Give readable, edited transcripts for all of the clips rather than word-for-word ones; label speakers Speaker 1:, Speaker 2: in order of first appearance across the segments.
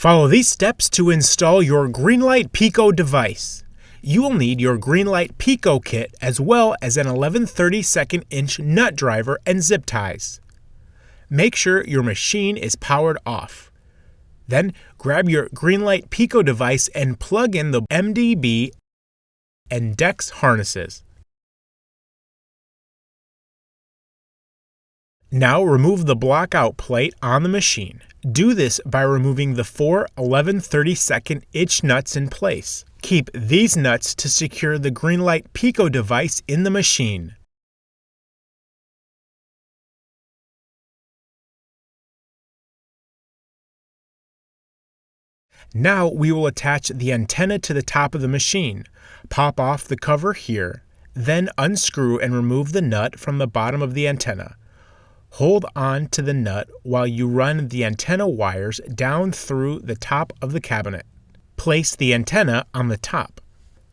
Speaker 1: Follow these steps to install your Greenlite Pico device. You will need your Greenlite Pico kit as well as an 11/32" nut driver and zip ties. Make sure your machine is powered off. Then grab your Greenlite Pico device and plug in the MDB and DEX harnesses. Now remove the blockout plate on the machine. Do this by removing the 4 11/32" nuts in place. Keep these nuts to secure the Greenlite Pico device in the machine. Now we will attach the antenna to the top of the machine. Pop off the cover here, then unscrew and remove the nut from the bottom of the antenna. Hold on to the nut while you run the antenna wires down through the top of the cabinet. Place the antenna on the top.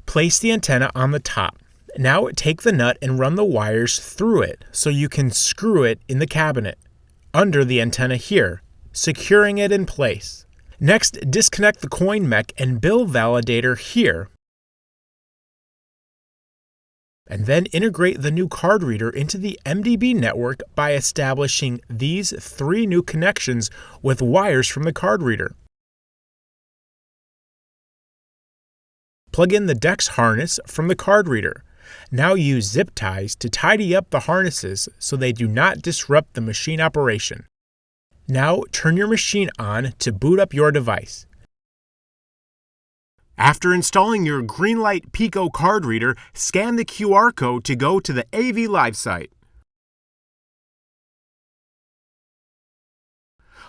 Speaker 1: Place the antenna on the top. Now take the nut and run the wires through it so you can screw it in the cabinet, under the antenna here, securing it in place. Next, disconnect the coin mech and bill validator here, and then integrate the new card reader into the MDB network by establishing these 3 new connections with wires from the card reader. Plug in the DEX harness from the card reader. Now use zip ties to tidy up the harnesses so they do not disrupt the machine operation. Now turn your machine on to boot up your device. After installing your Greenlite Pico card reader, scan the QR code to go to the AV Live site.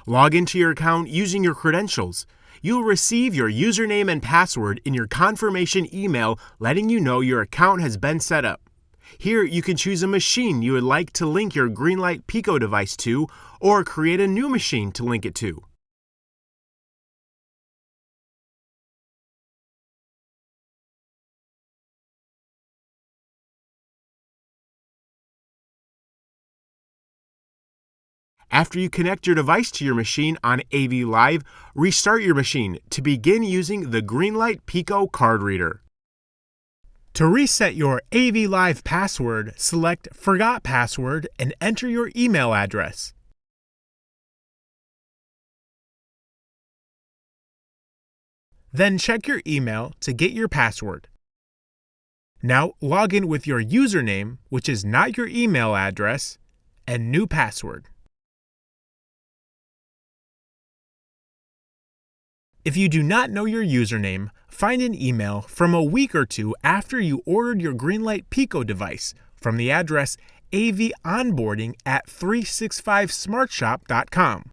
Speaker 1: Log into your account using your credentials. You'll receive your username and password in your confirmation email letting you know your account has been set up. Here you can choose a machine you would like to link your Greenlite Pico device to or create a new machine to link it to. After you connect your device to your machine on AV Live, restart your machine to begin using the Greenlite Pico card reader. To reset your AV Live password, select Forgot Password and enter your email address. Then check your email to get your password. Now log in with your username, which is not your email address, and new password. If you do not know your username, find an email from a week or 2 after you ordered your Greenlite Pico device from the address avonboarding@365smartshop.com.